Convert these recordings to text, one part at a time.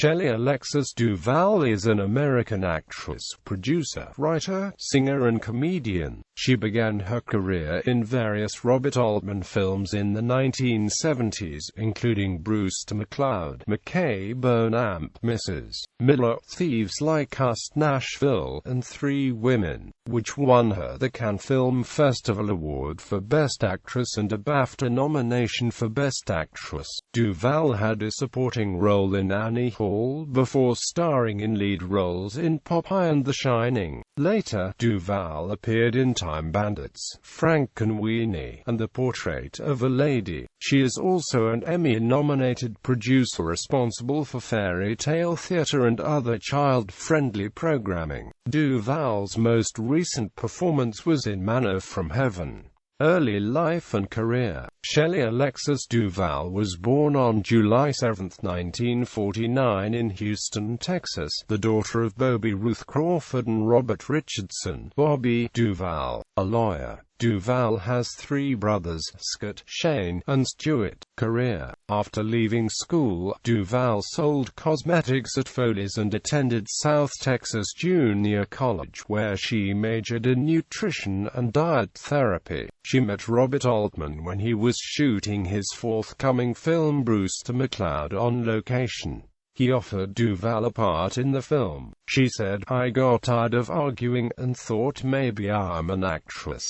Shelley Alexis Duvall is an American actress, producer, writer, singer and comedian. She began her career in various Robert Altman films in the 1970s, including Brewster McCloud, McCabe and Mrs.Miller, Thieves Like Us, Nashville, and Three Women, which won her the Cannes Film Festival Award for Best Actress and a BAFTA nomination for Best Actress. Duvall had a supporting role in Annie Hall before starring in lead roles in Popeye and The Shining. Later, Duvall appeared in Time Bandits, Frankenweenie, and The Portrait of a Lady. She is also an Emmy-nominated producer responsible for fairy tale theater and other child-friendly programming. Duvall's most recent performance was in Manna from Heaven. Early life and career. Shelley Alexis Duvall was born on July 7, 1949 in Houston, Texas, the daughter of Bobby Ruth Crawford and Robert Richardson. Bobby Duvall, a lawyer. Duvall has three brothers, Scott, Shane, and Stuart. Career. After leaving school, Duvall sold cosmetics at Foley's and attended South Texas Junior College, where she majored in nutrition and diet therapy. She met Robert Altman when he was shooting his forthcoming film Brewster McCloud on location. He offered Duvall a part in the film. She said, "I got tired of arguing and thought maybe I'm an actress.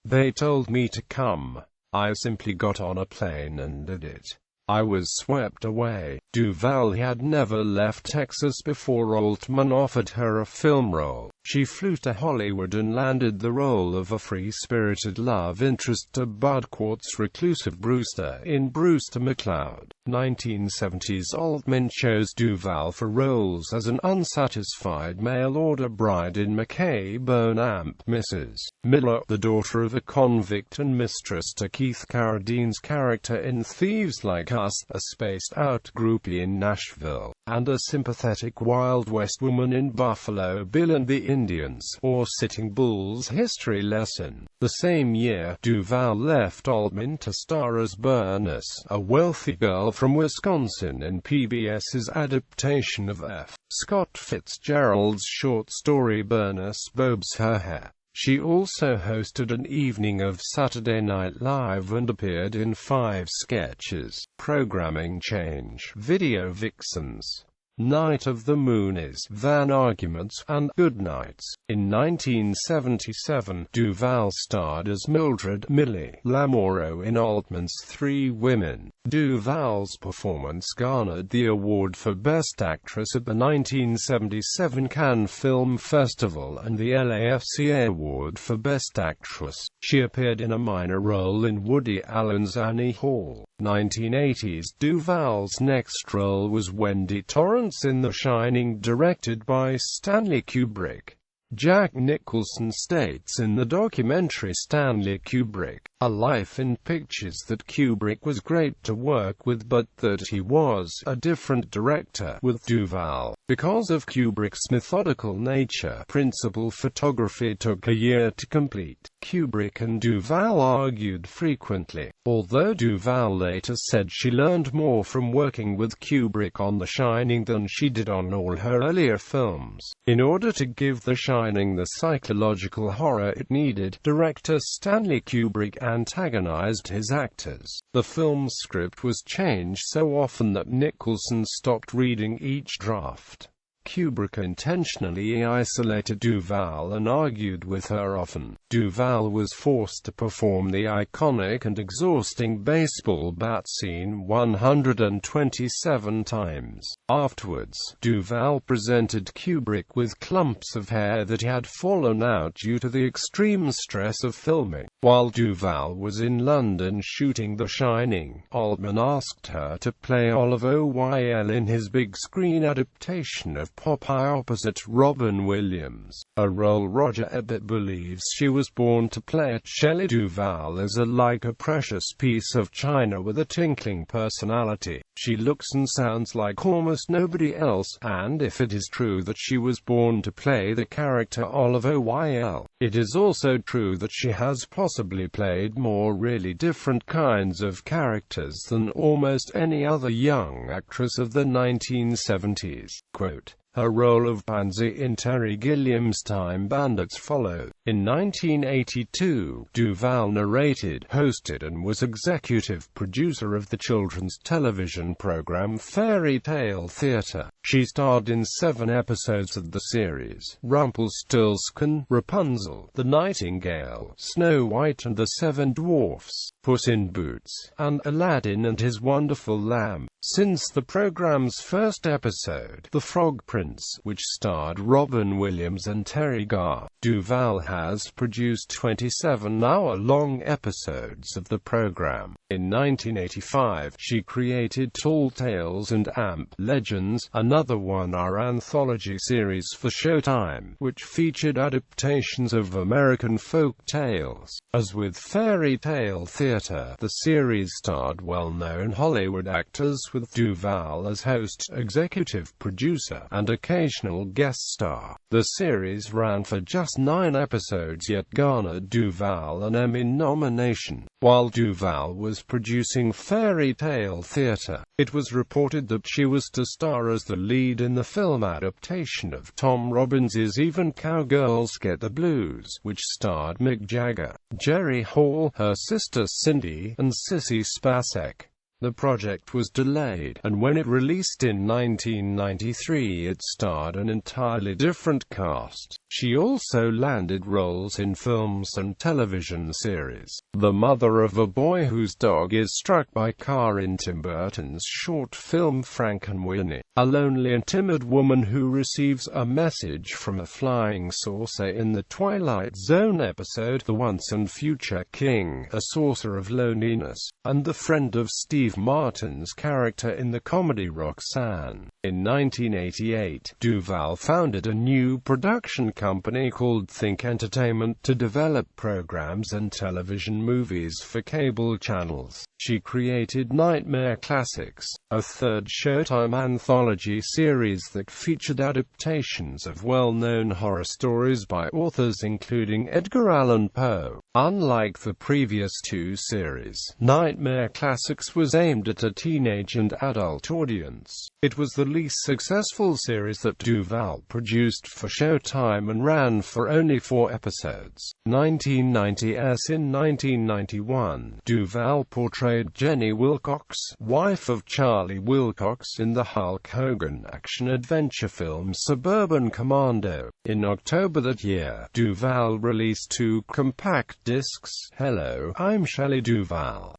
They told me to come. I simply got on a plane and did it. I was swept away." Duvall had never left Texas before Altman offered her a film role. She flew to Hollywood and landed the role of a free-spirited love interest to Bud Quart's reclusive Brewster in Brewster McCloud. 1970s Altman chose Duvall for roles as an unsatisfied mail-order bride in McCabe and Mrs.Miller, the daughter of a convict and mistress to Keith Carradine's character in Thieves Like Us, a spaced-out groupie in Nashville, and a sympathetic Wild West woman in Buffalo Bill and the Indians, or Sitting Bull's history lesson. The same year, Duvall left Altman to star as Bernice, a wealthy girl from Wisconsin in PBS's adaptation of F. Scott Fitzgerald's short story Bernice Bobs Her Hair. She also hosted an evening of Saturday Night Live and appeared in 5 sketches. Programming change. Video Vixens. Night of the Moonies, Van Arguments, and Good Nights. In 1977, Duvall starred as Mildred Millie Lamoro in Altman's Three Women. Duvall's performance garnered the award for Best Actress at the 1977 Cannes Film Festival and the LAFCA Award for Best Actress. She appeared in a minor role in Woody Allen's Annie Hall. 1980s Duvall's next role was Wendy Torrance in The Shining, directed by Stanley Kubrick. Jack Nicholson states in the documentary Stanley Kubrick, A Life in Pictures, that Kubrick was great to work with but that he was a different director with Duvall. Because of Kubrick's methodical nature, principal photography took a year to complete. Kubrick and Duvall argued frequently, although Duvall later said she learned more from working with Kubrick on The Shining than she did on all her earlier films. In order to give The Shining the psychological horror it needed, director Stanley Kubrick antagonized his actors. The film's script was changed so often that Nicholson stopped reading each draft. Kubrick intentionally isolated Duvall and argued with her often. Duvall was forced to perform the iconic and exhausting baseball bat scene 127 times. Afterwards, Duvall presented Kubrick with clumps of hair that had fallen out due to the extreme stress of filming. While Duvall was in London shooting The Shining, Altman asked her to play Olive Oyl in his big-screen adaptation of of Popeye opposite Robin Williams, a role Roger Ebert believes she was born to play. Shelley Duvall is like a precious piece of china with a tinkling personality. She looks and sounds like almost nobody else, and if it is true that she was born to play the character Oliver Wyell, it is also true that she has possibly played more really different kinds of characters than almost any other young actress of the 1970s. Quote, her role of Pansy in Terry Gilliam's Time Bandits followed. In 1982, Duvall narrated, hosted and was executive producer of the children's television program Fairy Tale Theatre. She starred in 7 episodes of the series: Rumpelstiltskin, Rapunzel, The Nightingale, Snow White and the Seven Dwarfs, Puss in Boots, and Aladdin and His Wonderful Lamp. Since the program's first episode, The Frog Prince, which starred Robin Williams and Terry Garr, Duvall has produced 27-hour-long episodes of the program. In 1985, she created Tall Tales and Amp Legends, another one-hour anthology series for Showtime, which featured adaptations of American folk tales. As with Fairy Tale Theatre, the series starred well-known Hollywood actors, with Duvall as host, executive producer, and occasional guest star. The series ran for just 9 episodes yet garnered Duvall an Emmy nomination. While Duvall was producing Fairy Tale Theatre, it was reported that she was to star as the lead in the film adaptation of Tom Robbins's Even Cowgirls Get the Blues, which starred Mick Jagger, Jerry Hall, her sister Cindy, and Sissy Spacek. The project was delayed, and when it released in 1993 it starred an entirely different cast. She also landed roles in films and television series. The mother of a boy whose dog is struck by a car in Tim Burton's short film Frankenweenie. A lonely and timid woman who receives a message from a flying saucer in the Twilight Zone episode The Once and Future King, a saucer of loneliness, and the friend of Steve Martin's character in the comedy Roxanne. In 1988, Duvall founded a new production company called Think Entertainment to develop programs and television movies for cable channels. She created Nightmare Classics, a third Showtime anthology series that featured adaptations of well-known horror stories by authors including Edgar Allan Poe. Unlike the previous 2 series, Nightmare Classics was aimed at a teenage and adult audience. It was the least successful series that Duvall produced for Showtime and ran for only 4 episodes. 1990s. In 1991, Duvall portrayed Jenny Wilcox, wife of Charlie Wilcox, in the Hulk Hogan action-adventure film Suburban Commando. In October that year, Duvall released 2 compact discs, Hello, I'm Shelley Duvall,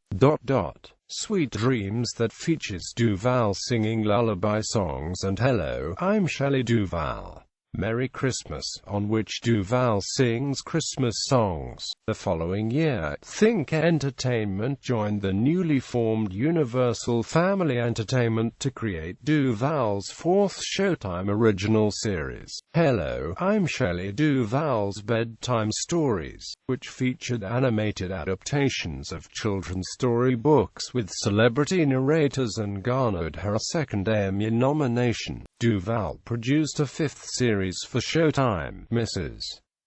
Sweet Dreams, that features Duvall singing lullaby songs, and Hello, I'm Shelley Duvall, Merry Christmas, on which Duvall sings Christmas songs. The following year, Think Entertainment joined the newly formed Universal Family Entertainment to create Duvall's 4th Showtime original series, Hello, I'm Shelley Duvall's Bedtime Stories, which featured animated adaptations of children's story books with celebrity narrators and garnered her a 2nd Emmy nomination. Duvall produced a 5th series for Showtime, Mrs.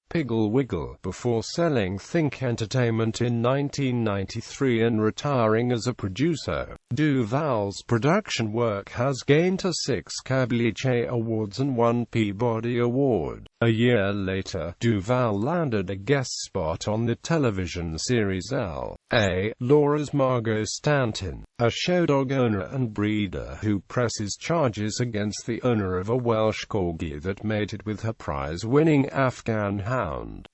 Piggle Wiggle, before selling Think Entertainment in 1993 and retiring as a producer. Duvall's production work has gained her 6 Cabliche Awards and 1 Peabody Award. A year later, Duvall landed a guest spot on the television series L.A. Laura's Margot Stanton, a showdog owner and breeder who presses charges against the owner of a Welsh Corgi that mated with her prize-winning Afghan hound.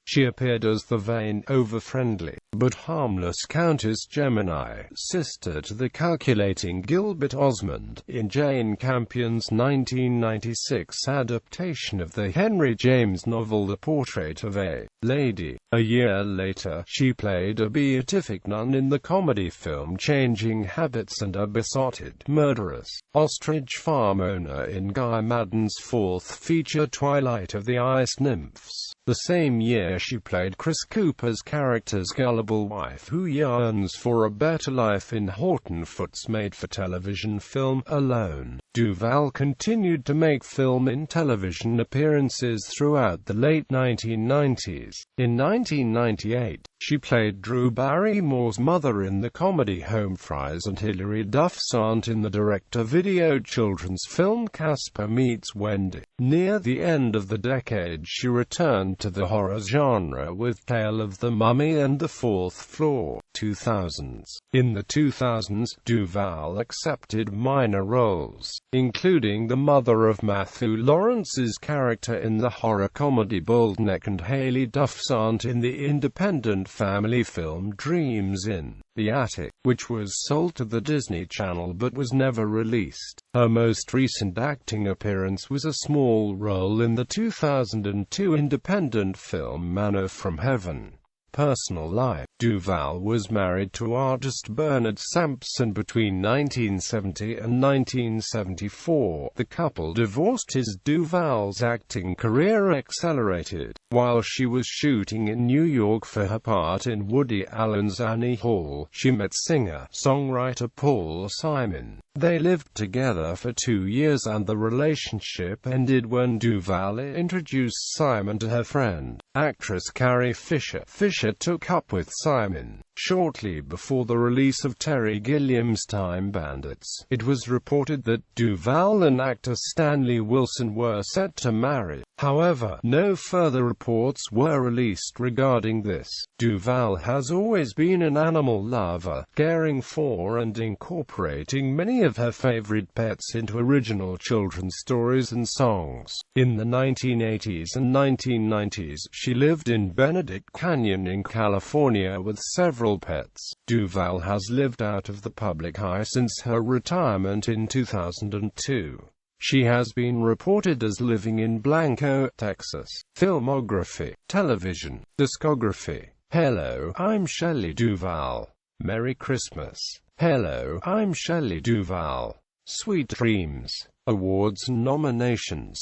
She appeared as the vain, over-friendly, but harmless Countess Gemini, sister to the calculating Gilbert Osmond, in Jane Campion's 1996 adaptation of the Henry James novel The Portrait of a lady. A year later, she played a beatific nun in the comedy film Changing Habits and a besotted, murderous, ostrich farm owner in Guy Madden's fourth feature Twilight of the Ice Nymphs. The same year she played Chris Cooper's character's gullible wife who yearns for a better life in Horton Foote's made-for-television film, Alone. Duvall continued to make film and television appearances throughout the late 1990s. In 1998, she played Drew Barrymore's mother in the comedy Home Fries and Hilary Duff's aunt in the direct-to-video children's film Casper Meets Wendy. Near the end of the decade she returned to the horror genre with Tale of the Mummy and the Fourth Floor. 2000s. In the 2000s, Duvall accepted minor roles, including the mother of Matthew Lawrence's character in the horror comedy Boldneck and Haley Duff's aunt in the independent family film Dreams in the Attic, which was sold to the Disney Channel but was never released. Her most recent acting appearance was a small role in the 2002 independent film Manna from Heaven. Personal life. Duvall was married to artist Bernard Sampson between 1970 and 1974. The couple divorced as Duvall's acting career accelerated. While she was shooting in New York for her part in Woody Allen's Annie Hall, she met singer-songwriter Paul Simon. They lived together for 2 years and the relationship ended when Duvall introduced Simon to her friend, actress Carrie Fisher. Fisher took up with Simon shortly before the release of Terry Gilliam's Time Bandits. It was reported that Duvall and actor Stanley Wilson were set to marry. However, no further reports were released regarding this. Duvall has always been an animal lover, caring for and incorporating many of her favorite pets into original children's stories and songs. In the 1980s and 1990s, she lived in Benedict Canyon in California with several pets. Duvall has lived out of the public eye since her retirement in 2002. She has been reported as living in Blanco, Texas. Filmography, television, discography. Hello, I'm Shelley Duvall. Merry Christmas. Hello, I'm Shelley Duvall. Sweet Dreams. Awards and nominations.